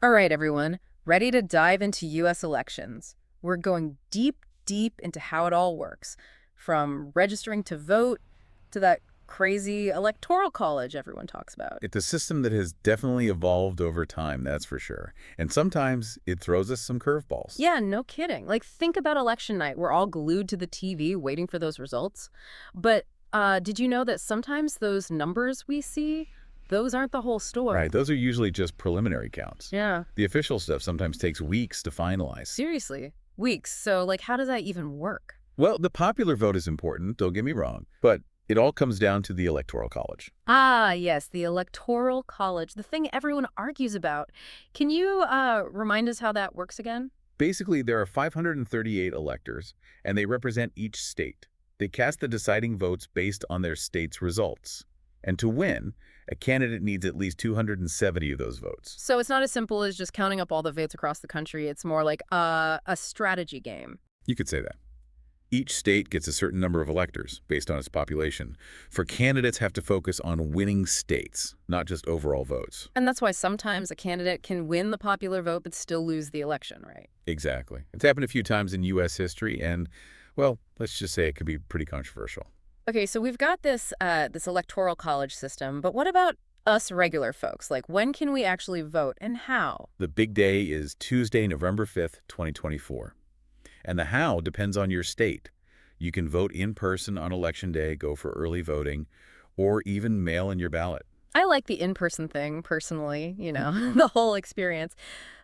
All right, everyone, ready to dive into U.S. elections. We're going deep, deep into how it all works, from registering to vote to that crazy electoral college everyone talks about. It's a system that has definitely evolved over time, that's for sure. And sometimes it throws us some curveballs. Yeah, no kidding. Like, think about election night. We're all glued to the TV waiting for those results. But did you know that sometimes those numbers we see, those aren't the whole Right, story? those are usually just preliminary counts. Yeah, The official stuff sometimes takes weeks to finalize. seriously. Weeks. So, like, how does that even work? Well, the popular vote is important, don't get me wrong, but it all comes down to the Electoral College. Ah, yes, the Electoral College, the thing everyone argues about. Can you remind us how that works again? Basically, there are 538 electors, and they represent each state. They cast the deciding votes based on their state's results. And to win, a candidate needs at least 270 of those votes. So it's not as simple as just counting up all the votes across the country. It's more like a strategy game. You could say that. Each state gets a certain number of electors based on its population. For candidates have to focus on winning states, not just overall votes. And that's why sometimes a candidate can win the popular vote but still lose the election, right? Exactly. It's happened a few times in U.S. history, and, well, let's just say it could be pretty controversial. Okay, so we've got this electoral college system, but what about us regular folks? Like, when can we actually vote and how? The big day is Tuesday, November 5th, 2024. And the how depends on your state. You can vote in person on Election Day, go for early voting, or even mail in your ballot. I like the in-person thing, personally, the whole experience.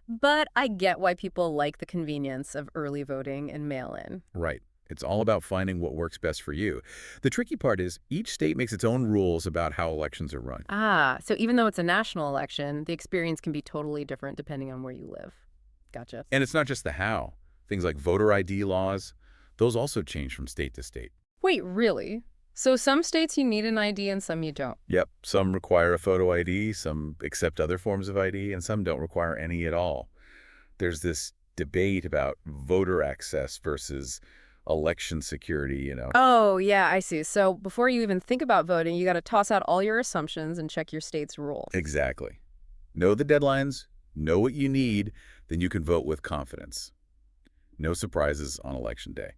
But I get why people like the convenience of early voting and mail-in. Right. It's all about finding what works best for you. The tricky part is each state makes its own rules about how elections are run. Ah, so even though it's a national election, the experience can be totally different depending on where you live. Gotcha. And it's not just the how. Things like voter ID laws, those also change from state to state. Wait, really? So some states you need an ID and some you don't. Yep, some require a photo ID, some accept other forms of ID, and some don't require any at all. There's this debate about voter access versus election security. Oh, yeah, I see. So before you even think about voting, you got to toss out all your assumptions and check your state's rules. Exactly. Know the deadlines, know what you need, then you can vote with confidence. No surprises on Election Day.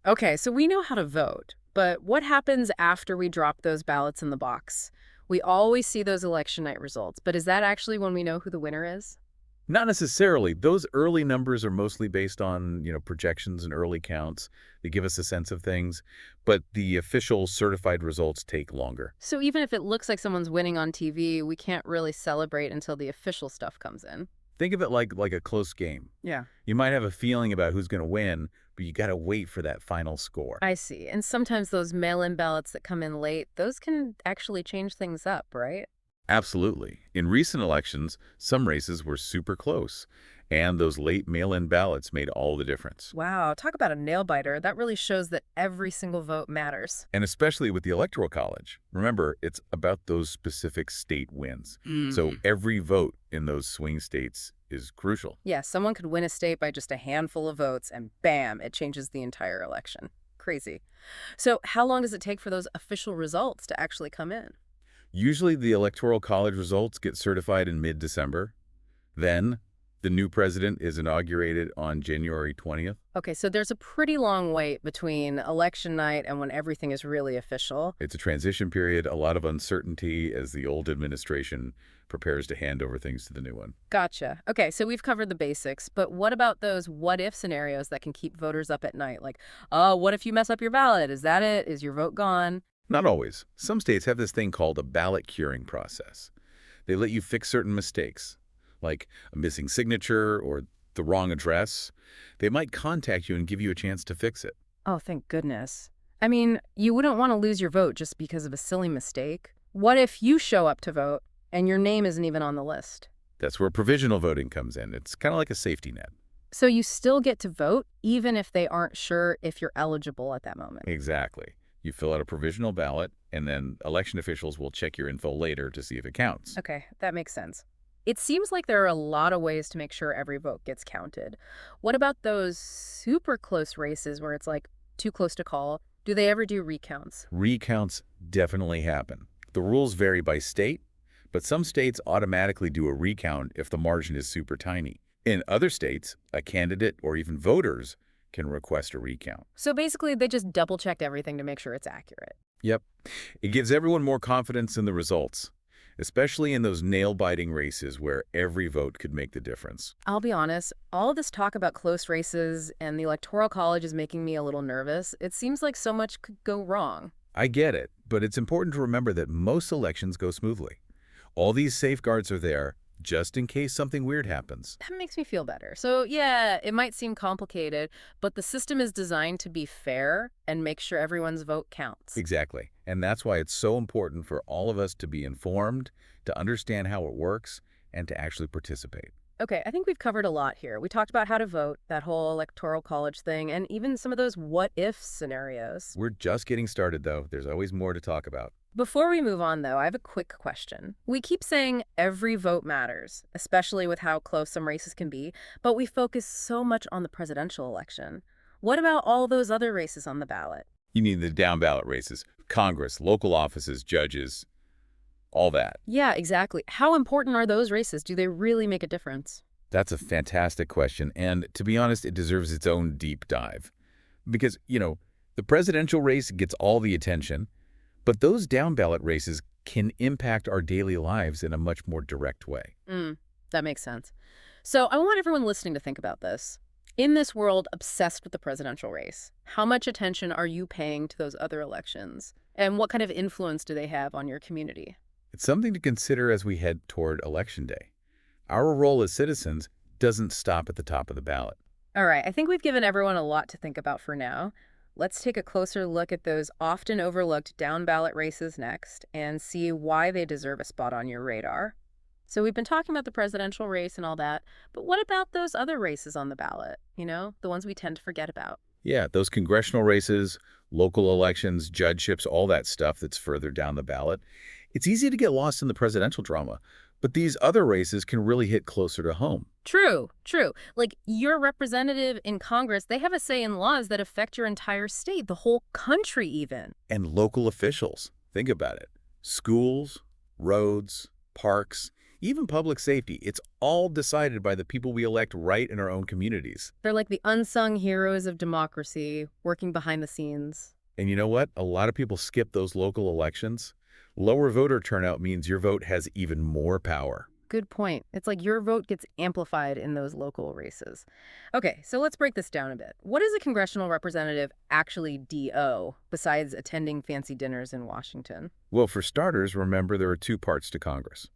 Okay, so we know how to vote, but what happens after we drop those ballots in the box? We always see those election night results, but is that actually when we know who the winner is? Not necessarily. Those early numbers are mostly based on, projections and early counts. They give us a sense of things, but the official certified results take longer. So even if it looks like someone's winning on TV, we can't really celebrate until the official stuff comes in. Think of it like a close game. Yeah. You might have a feeling about who's going to win, but you got to wait for that final score. I see. And sometimes those mail-in ballots that come in late, those can actually change things up, right? Absolutely. In recent elections, some races were super close, and those late mail-in ballots made all the difference. Wow, talk about a nail biter. That really shows that every single vote matters. And especially with the Electoral College. Remember, it's about those specific state wins. So every vote in those swing states is crucial. Yeah, someone could win a state by just a handful of votes, and bam, it changes the entire election. Crazy. So how long does it take for those official results to actually come in? Usually the Electoral College results get certified in mid-December. Then the new president is inaugurated on January 20th. Okay, so there's a pretty long wait between election night and when everything is really official. It's a transition period, a lot of uncertainty as the old administration prepares to hand over things to the new one. Gotcha. Okay, so we've covered the basics, but what about those what-if scenarios that can keep voters up at night? Like, oh, what if you mess up your ballot? Is that it? Is your vote gone? Not always. Some states have this thing called a ballot curing process. They let you fix certain mistakes, like a missing signature or the wrong address. They might contact you and give you a chance to fix it. Oh, thank goodness. I mean, you wouldn't want to lose your vote just because of a silly mistake. What if you show up to vote and your name isn't even on the list? That's where provisional voting comes in. It's kind of like a safety net. So you still get to vote even if they aren't sure if you're eligible at that moment. Exactly. You fill out a provisional ballot, and then election officials will check your info later to see if it counts. Okay, that makes sense. It seems like there are a lot of ways to make sure every vote gets counted. What about those super close races where it's like too close to call? Do they ever do recounts? Recounts definitely happen. The rules vary by state, but some states automatically do a recount if the margin is super tiny. In other states, a candidate or even voters can request a recount. So basically, they just double-checked everything to make sure it's accurate. Yep. It gives everyone more confidence in the results, especially in those nail-biting races where every vote could make the difference. I'll be honest, all of this talk about close races and the Electoral College is making me a little nervous. It seems like so much could go wrong. I get it, but it's important to remember that most elections go smoothly. All these safeguards are there just in case something weird happens. That makes me feel better. So yeah, it might seem complicated, but the system is designed to be fair and make sure everyone's vote counts. Exactly. And that's why it's so important for all of us to be informed, to understand how it works, and to actually participate. Okay, I think we've covered a lot here. We talked about how to vote, that whole Electoral College thing, and even some of those what-if scenarios. We're just getting started, though. There's always more to talk about. Before we move on, though, I have a quick question. We keep saying every vote matters, especially with how close some races can be, but we focus so much on the presidential election. What about all those other races on the ballot? You need the down-ballot races, Congress, local offices, judges, all that. Yeah, exactly. How important are those races? Do they really make a difference? That's a fantastic question, and to be honest, it deserves its own deep dive. Because, the presidential race gets all the attention, but those down-ballot races can impact our daily lives in a much more direct way. That makes sense. So I want everyone listening to think about this. In this world obsessed with the presidential race, how much attention are you paying to those other elections? And what kind of influence do they have on your community? It's something to consider as we head toward Election Day. Our role as citizens doesn't stop at the top of the ballot. All right, I think we've given everyone a lot to think about for now. Let's take a closer look at those often overlooked down-ballot races next and see why they deserve a spot on your radar. So we've been talking about the presidential race and all that, but what about those other races on the ballot? The ones we tend to forget about. Yeah, those congressional races, local elections, judgeships, all that stuff that's further down the ballot. It's easy to get lost in the presidential drama, but these other races can really hit closer to home. True, true. Like your representative in Congress, they have a say in laws that affect your entire state, the whole country even. And local officials, think about it. Schools, roads, parks, even public safety, it's all decided by the people we elect right in our own communities. They're like the unsung heroes of democracy, working behind the scenes. And you know what? A lot of people skip those local elections. Lower voter turnout means your vote has even more power. Good point. It's like your vote gets amplified in those local races. Okay, so let's break this down a bit. What does a congressional representative actually do besides attending fancy dinners in Washington? Well, for starters, remember there are two parts to Congress: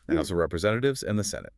the House of Representatives and the Senate.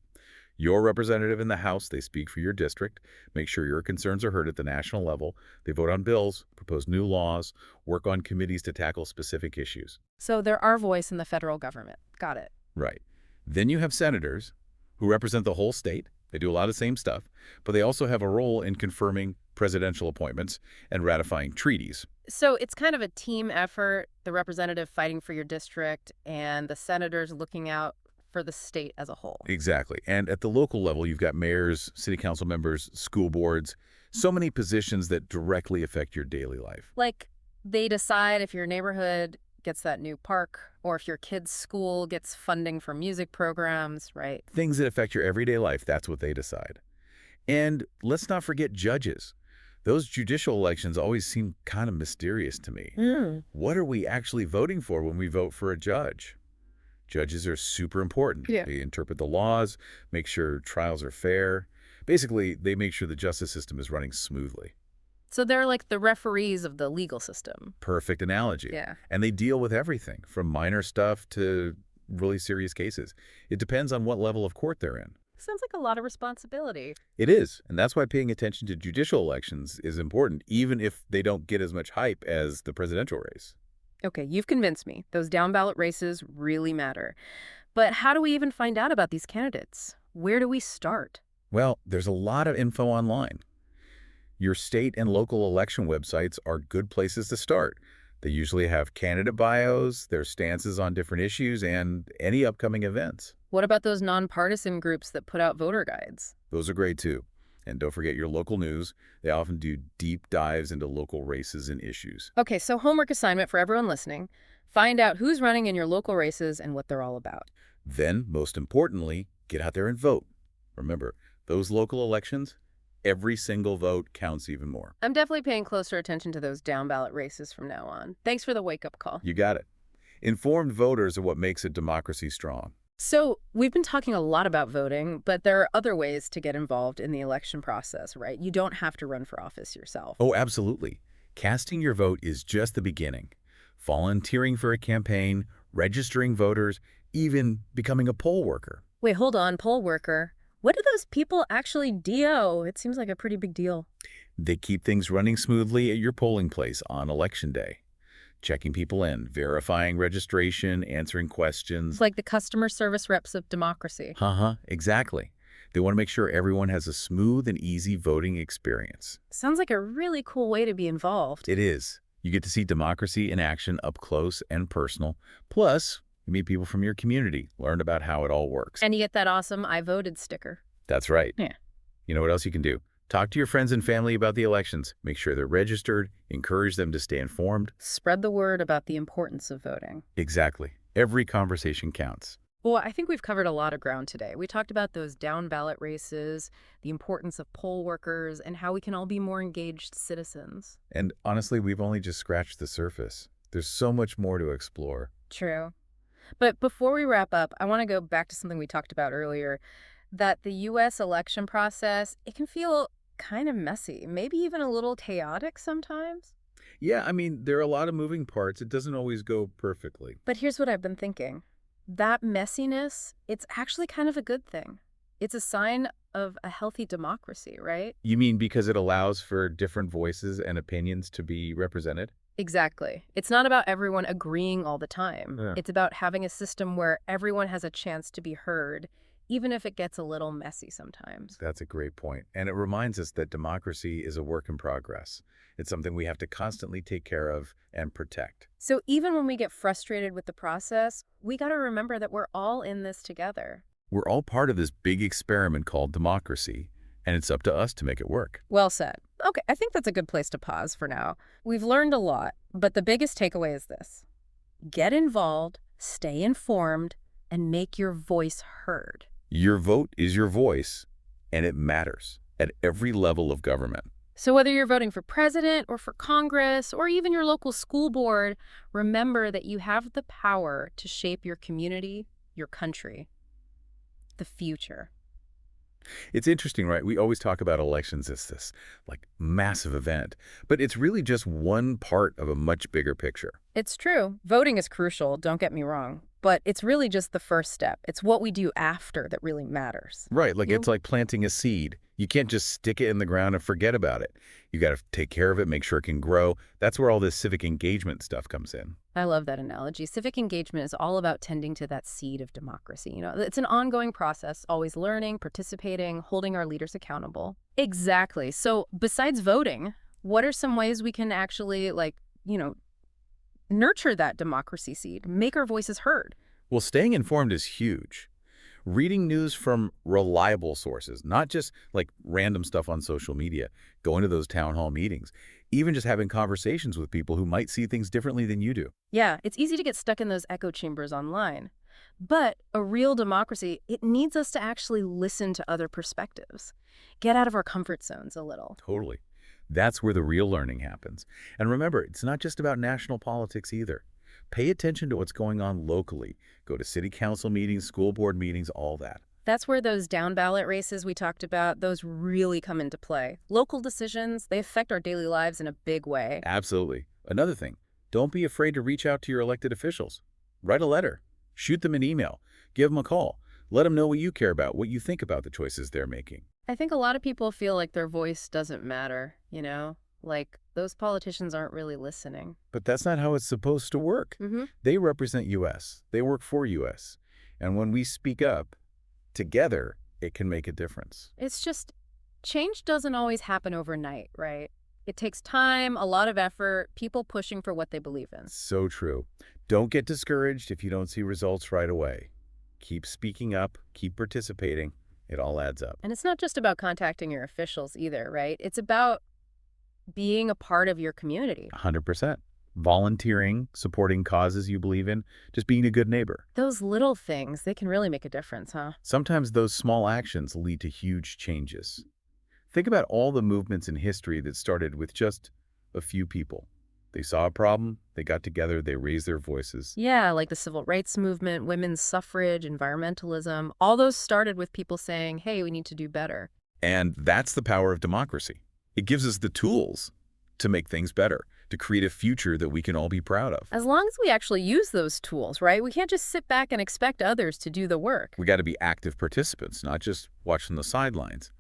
Your representative in the House, they speak for your district, make sure your concerns are heard at the national level. They vote on bills, propose new laws, work on committees to tackle specific issues. So they're our voice in the federal government. Got it. Right. Then you have senators who represent the whole state. They do a lot of the same stuff, but they also have a role in confirming presidential appointments and ratifying treaties. So it's kind of a team effort, the representative fighting for your district and the senators looking out for the state as a whole. Exactly. And at the local level, you've got mayors, city council members, school boards, so many positions that directly affect your daily life. Like they decide if your neighborhood gets that new park or if your kid's school gets funding for music programs, right? Things that affect your everyday life, that's what they decide. And let's not forget judges. Those judicial elections always seem kind of mysterious to me. What are we actually voting for when we vote for a judge? Judges are super important. Yeah. They interpret the laws, make sure trials are fair. Basically, they make sure the justice system is running smoothly. So they're like the referees of the legal system. Perfect analogy. Yeah. And they deal with everything from minor stuff to really serious cases. It depends on what level of court they're in. Sounds like a lot of responsibility. It is, and that's why paying attention to judicial elections is important, even if they don't get as much hype as the presidential race. Okay, you've convinced me. Those down-ballot races really matter. But how do we even find out about these candidates? Where do we start? Well, there's a lot of info online. Your state and local election websites are good places to start. They usually have candidate bios, their stances on different issues, and any upcoming events. What about those nonpartisan groups that put out voter guides? Those are great too. And don't forget your local news. They often do deep dives into local races and issues. Okay, so homework assignment for everyone listening. Find out who's running in your local races and what they're all about. Then, most importantly, get out there and vote. Remember, those local elections, every single vote counts even more. I'm definitely paying closer attention to those down ballot races from now on. Thanks for the wake-up call. You got it. Informed voters are what makes a democracy strong. So, we've been talking a lot about voting, but there are other ways to get involved in the election process, right? You don't have to run for office yourself. Oh, absolutely. Casting your vote is just the beginning. Volunteering for a campaign, registering voters, even becoming a poll worker. Wait, hold on, poll worker. What do those people actually do? It seems like a pretty big deal. They keep things running smoothly at your polling place on Election Day. Checking people in, verifying registration, answering questions. It's like the customer service reps of democracy. Exactly. They want to make sure everyone has a smooth and easy voting experience. Sounds like a really cool way to be involved. It is. You get to see democracy in action up close and personal. Plus, you meet people from your community, learn about how it all works. And you get that awesome I voted sticker. That's right. Yeah. You know what else you can do? Talk to your friends and family about the elections. Make sure they're registered. Encourage them to stay informed. Spread the word about the importance of voting. Exactly. Every conversation counts. Well, I think we've covered a lot of ground today. We talked about those down ballot races, the importance of poll workers, and how we can all be more engaged citizens. And honestly, we've only just scratched the surface. There's so much more to explore. True. But before we wrap up, I want to go back to something we talked about earlier, that the U.S. election process, it can feel kind of messy, maybe even a little chaotic sometimes. Yeah, I mean, there are a lot of moving parts. It doesn't always go perfectly. But here's what I've been thinking. That messiness, it's actually kind of a good thing. It's a sign of a healthy democracy, right? You mean because it allows for different voices and opinions to be represented? Exactly. It's not about everyone agreeing all the time. Yeah. It's about having a system where everyone has a chance to be heard, even if it gets a little messy sometimes. That's a great point. And it reminds us that democracy is a work in progress. It's something we have to constantly take care of and protect. So even when we get frustrated with the process, we got to remember that we're all in this together. We're all part of this big experiment called democracy, and it's up to us to make it work. Well said. Okay, I think that's a good place to pause for now. We've learned a lot, but the biggest takeaway is this. Get involved, stay informed, and make your voice heard. Your vote is your voice, and it matters at every level of government. So whether you're voting for president or for Congress or even your local school board, remember that you have the power to shape your community, your country, the future. It's interesting, right? We always talk about elections as this, like, massive event, but it's really just one part of a much bigger picture. It's true. Voting is crucial, don't get me wrong. But it's really just the first step. It's what we do after that really matters. Right, like it's like planting a seed. You can't just stick it in the ground and forget about it. You got to take care of it, make sure it can grow. That's where all this civic engagement stuff comes in. I love that analogy. Civic engagement is all about tending to that seed of democracy. You know, it's an ongoing process, always learning, participating, holding our leaders accountable. Exactly. So besides voting, what are some ways we can actually, nurture that democracy seed, make our voices heard? Well, staying informed is huge. Reading news from reliable sources, not just like random stuff on social media, going to those town hall meetings, even just having conversations with people who might see things differently than you do. Yeah, it's easy to get stuck in those echo chambers online. But a real democracy, it needs us to actually listen to other perspectives. Get out of our comfort zones a little. Totally. That's where the real learning happens. And remember, it's not just about national politics either. Pay attention to what's going on locally. Go to city council meetings, school board meetings, all that. That's where those down ballot races we talked about, those really come into play. Local decisions, they affect our daily lives in a big way. Absolutely. Another thing, don't be afraid to reach out to your elected officials. Write a letter. Shoot them an email. Give them a call. Let them know what you care about, what you think about the choices they're making. I think a lot of people feel like their voice doesn't matter, you know? Like, those politicians aren't really listening. But that's not how it's supposed to work. They represent U.S. They work for U.S. And when we speak up together, it can make a difference. It's just, change doesn't always happen overnight, right? It takes time, a lot of effort, people pushing for what they believe in. So true. Don't get discouraged if you don't see results right away. Keep speaking up, keep participating. It all adds up. And it's not just about contacting your officials either, right? It's about being a part of your community. 100%. volunteering, supporting causes you believe in, just being a good neighbor. Those little things, they can really make a difference, huh? Sometimes those small actions lead to huge changes. Think about all the movements in history that started with just a few people. They saw a problem, they got together, they raised their voices. Yeah, like the civil rights movement, women's suffrage, environmentalism, all those started with people saying, hey, we need to do better. And that's the power of democracy. It gives us the tools to make things better, to create a future that we can all be proud of. As long as we actually use those tools, right? We can't just sit back and expect others to do the work. We got to be active participants, not just watch from the sidelines.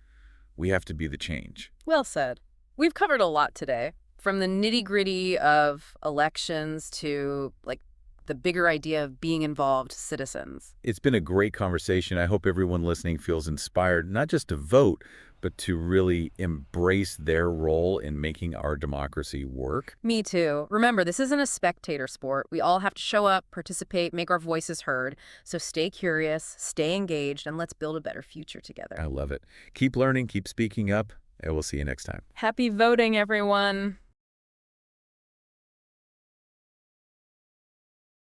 We have to be the change. Well said. We've covered a lot today, from the nitty-gritty of elections to, like, the bigger idea of being involved citizens. It's been a great conversation. I hope everyone listening feels inspired, not just to vote, but to really embrace their role in making our democracy work. Me too. Remember, this isn't a spectator sport. We all have to show up, participate, make our voices heard. So stay curious, stay engaged, and let's build a better future together. I love it. Keep learning, keep speaking up, and we'll see you next time. Happy voting, everyone!